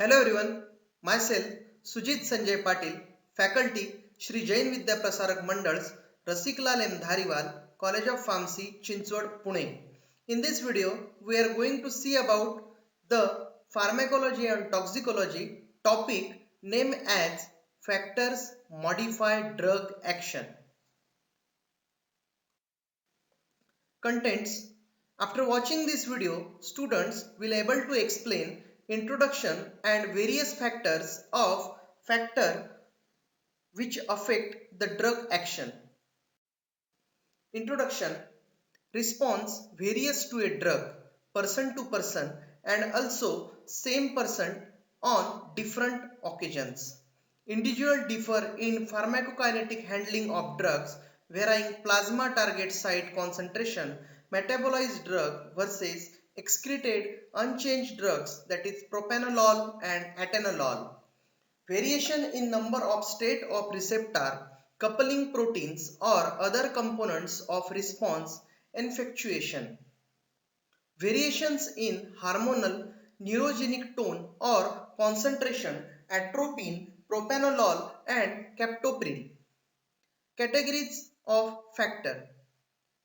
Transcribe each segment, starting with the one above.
Hello everyone, myself Sujit Sanjay Patil, faculty Shri Jain Vidya Prasarak Mandals, Rasiklal M. Dhariwal, College of Pharmacy, Chinchwad, Pune. In this video, we are going to see about the pharmacology and toxicology topic named as factors modify drug action. Contents. After watching this video, students will able to explain introduction and various factors of factor which affect the drug action. Introduction. Response varies to a drug person to person and also same person on different occasions. Individuals differ in pharmacokinetic handling of drugs, varying plasma target site concentration, metabolized drug versus excreted unchanged drugs, that is propranolol and atenolol. Variation in number of state of receptor, coupling proteins or other components of response effectuation. Variations in hormonal neurogenic tone or concentration, atropine, propranolol and captopril. Categories of factor: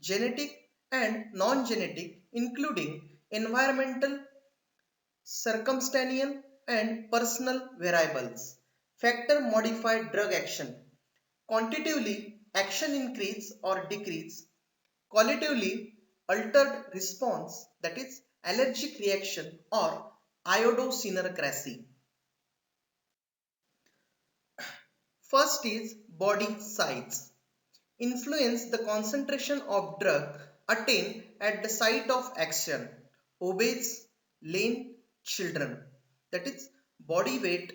genetic and non-genetic, including environmental, circumstantial and personal variables. Factor modify drug action. Quantitatively, action increase or decrease. Qualitatively, altered response, that is allergic reaction or iodosynercracy. First is body size. Influence the concentration of drug attained at the site of action. Obese, lean, children. That is body weight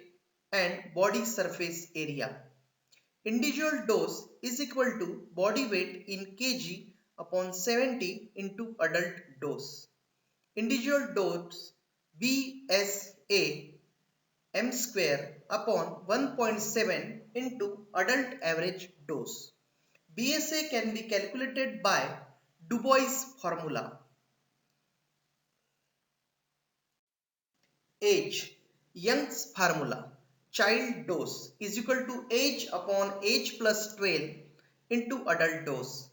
and body surface area. Individual dose is equal to body weight in kg upon 70 into adult dose. Individual dose BSA m square upon 1.7 into adult average dose. BSA can be calculated by Du Bois formula. Age. Young's formula. Child dose is equal to age upon age plus 12 into adult dose.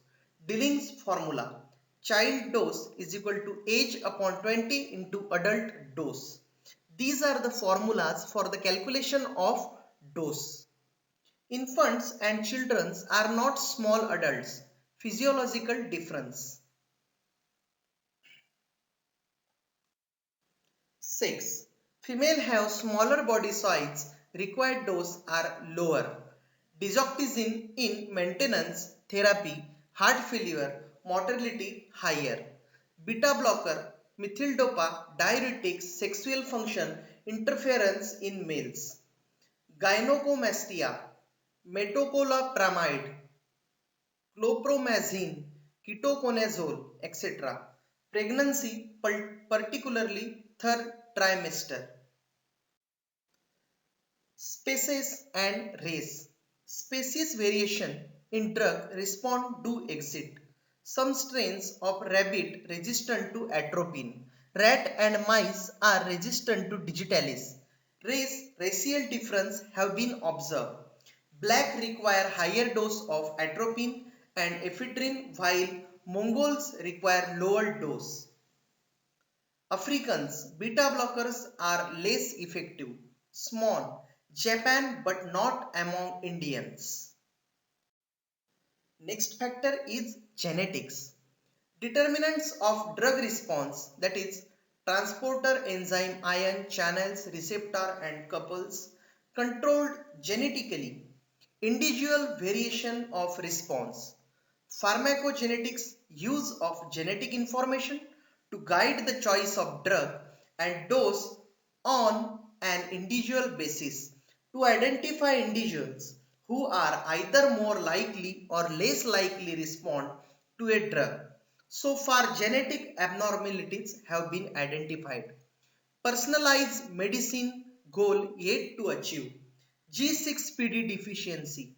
Dilling's formula. Child dose is equal to age upon 20 into adult dose. These are the formulas for the calculation of dose. Infants and children are not small adults. Physiological difference. Sex. Female have smaller body size, required dose are lower. Digoxin in maintenance therapy, heart failure, mortality higher. Beta blocker, methyldopa, diuretics, sexual function, interference in males. Gynecomastia, metoclopramide, chlorpromazine, ketoconazole, etc. Pregnancy, particularly third trimester. Species and race. Species variation in drug response do exist. Some strains of rabbit resistant to atropine. Rat and mice are resistant to digitalis. Racial difference have been observed. Black require higher dose of atropine and ephedrine while Mongols require lower dose. Africans, beta blockers are less effective. Small, Japan but not among Indians. Next factor is genetics. Determinants of drug response, that is transporter enzyme ion channels receptor and couples, controlled genetically. Individual variation of response. Pharmacogenetics, use of genetic information to guide the choice of drug and dose on an individual basis to identify individuals who are either more likely or less likely respond to a drug. So far, genetic abnormalities have been identified. Personalized medicine goal yet to achieve. G6PD deficiency.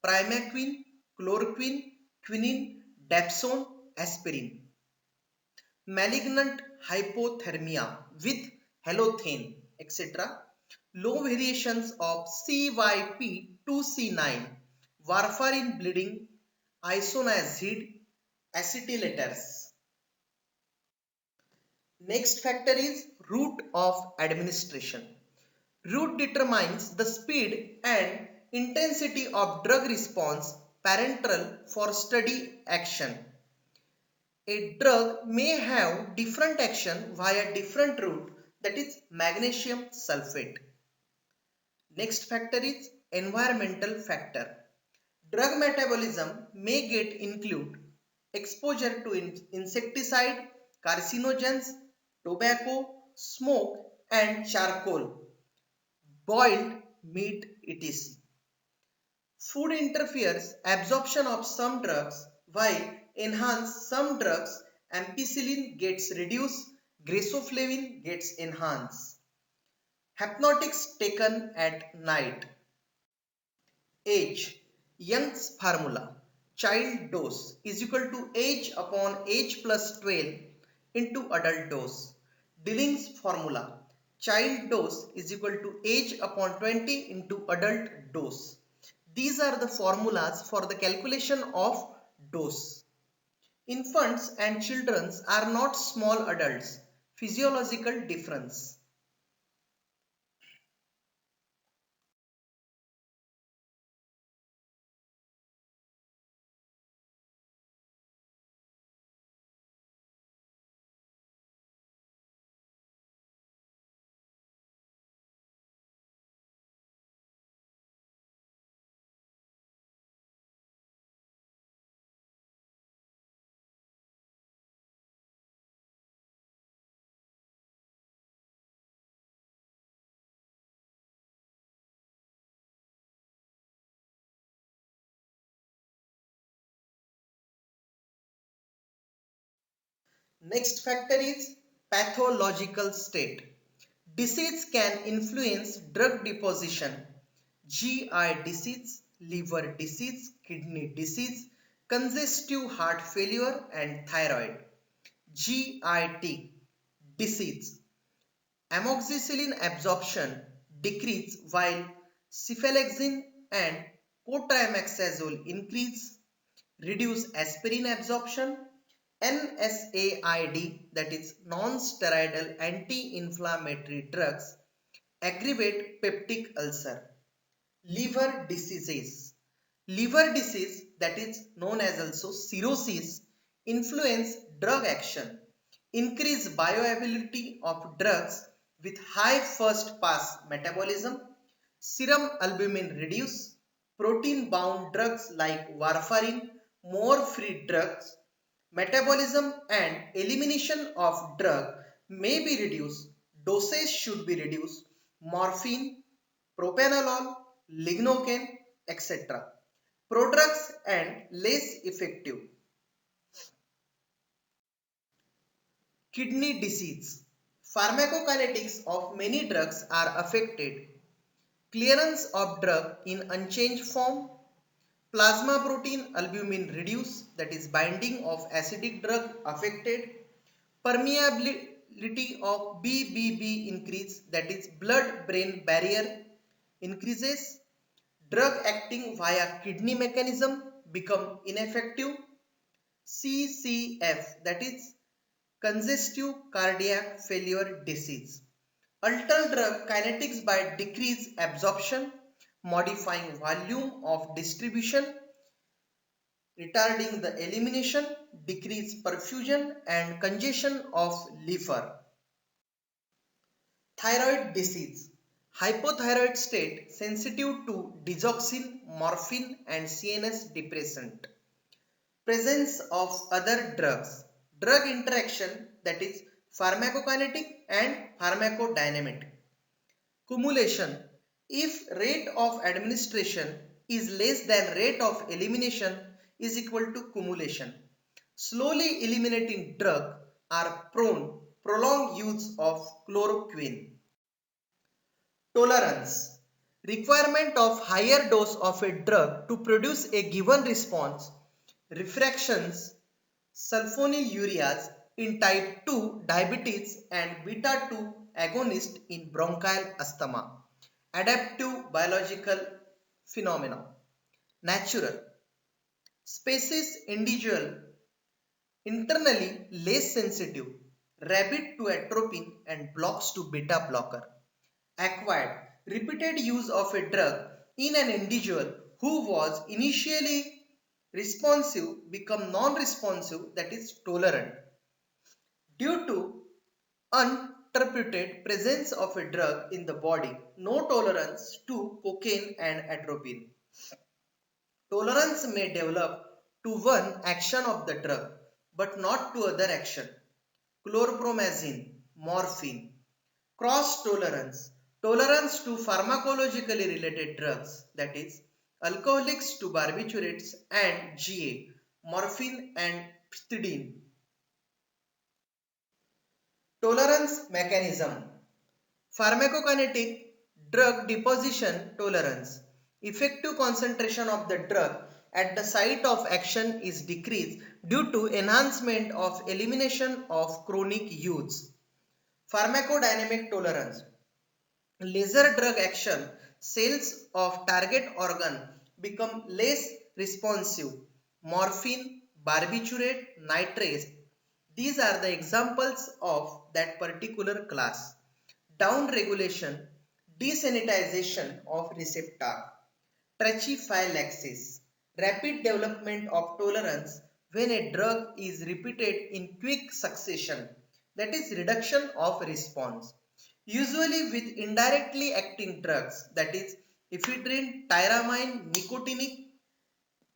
Primaquine, chloroquine, quinine, dapsone, aspirin. Malignant hypothermia with halothane. etc. Low variations of CYP2C9, warfarin bleeding, isoniazid, acetylators. Next factor is route of administration. Route determines the speed and intensity of drug response parenteral for study action. A drug may have different action via different route, that is magnesium sulfate. Next factor is environmental factor. Drug metabolism may get include exposure to insecticide, carcinogens, tobacco, smoke and charcoal, boiled meat, etc. Food interferes absorption of some drugs while enhance some drugs. Ampicillin gets reduced, graceflavin gets enhanced. Hypnotics taken at night. Age. Young's formula. Child dose is equal to age upon age plus 12 into adult dose. Dilling's formula. Child dose is equal to age upon 20 into adult dose. These are the formulas for the calculation of dose. Infants and children are not small adults. Physiological difference. Next factor is pathological state. Disease can influence drug deposition. GI disease, liver disease, kidney disease, congestive heart failure and thyroid. GIT disease. Amoxicillin absorption decrease while cephalexin and cotrimoxazole increase. Reduce aspirin absorption. NSAID, that is non-steroidal anti-inflammatory drugs, aggravate peptic ulcer. Liver diseases. Liver disease, that is known as also cirrhosis, influence drug action, increase bioavailability of drugs with high first pass metabolism, serum albumin reduce, protein bound drugs like warfarin, more free drugs, metabolism and elimination of drug may be reduced, dosage should be reduced, morphine, propranolol, lignocaine, etc. Prodrugs and less effective. Kidney disease. Pharmacokinetics of many drugs are affected. Clearance of drug in unchanged form. Plasma protein albumin reduced, that is binding of acidic drug affected. Permeability of BBB increase, that is blood brain barrier increases. Drug acting via kidney mechanism become ineffective. CCF, that is congestive cardiac failure disease. Alter drug kinetics by decrease absorption, modifying volume of distribution, retarding the elimination, decrease perfusion and congestion of liver. Thyroid disease. Hypothyroid state sensitive to digoxin, morphine and CNS depressant. Presence of other drugs. Drug interaction, that is pharmacokinetic and pharmacodynamic. Cumulation. If rate of administration is less than rate of elimination is equal to cumulation. Slowly eliminating drug are prolonged use of chloroquine. Tolerance. Requirement of higher dose of a drug to produce a given response. Refractions, sulfonylureas, in type 2 diabetes and beta 2 agonist in bronchial asthma. Adaptive biological phenomena. Natural. Species individual internally less sensitive, rabbit to atropine and blocks to beta blocker. Acquired. Repeated use of a drug in an individual who was initially responsive become non-responsive, that is tolerant. Due to uninterpreted presence of a drug in the body, no tolerance to cocaine and atropine. Tolerance may develop to one action of the drug but not to other action. Chlorpromazine, morphine. Cross tolerance. Tolerance to pharmacologically related drugs, that is alcoholics to barbiturates and GA, morphine and pethidine. Tolerance mechanism. Pharmacokinetic drug deposition tolerance. Effective concentration of the drug at the site of action is decreased due to enhancement of elimination of chronic use. Pharmacodynamic tolerance. Laser drug action, cells of target organ become less responsive. Morphine, barbiturate, nitrate. These are the examples of that particular class. Down regulation, desensitization of receptor. Trachyphylaxis, rapid development of tolerance when a drug is repeated in quick succession, that is reduction of response. Usually with indirectly acting drugs, that is ephedrine, tyramine, nicotinic,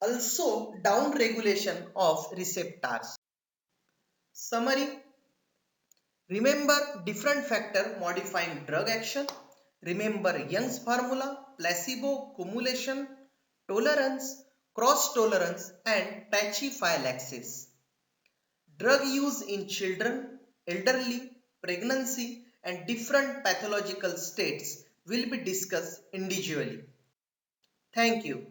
also down regulation of receptors. Summary. Remember different factor modifying drug action. Remember Young's formula, placebo, cumulation, tolerance, cross tolerance and tachyphylaxis. Drug use in children, elderly, pregnancy and different pathological states will be discussed individually. Thank you.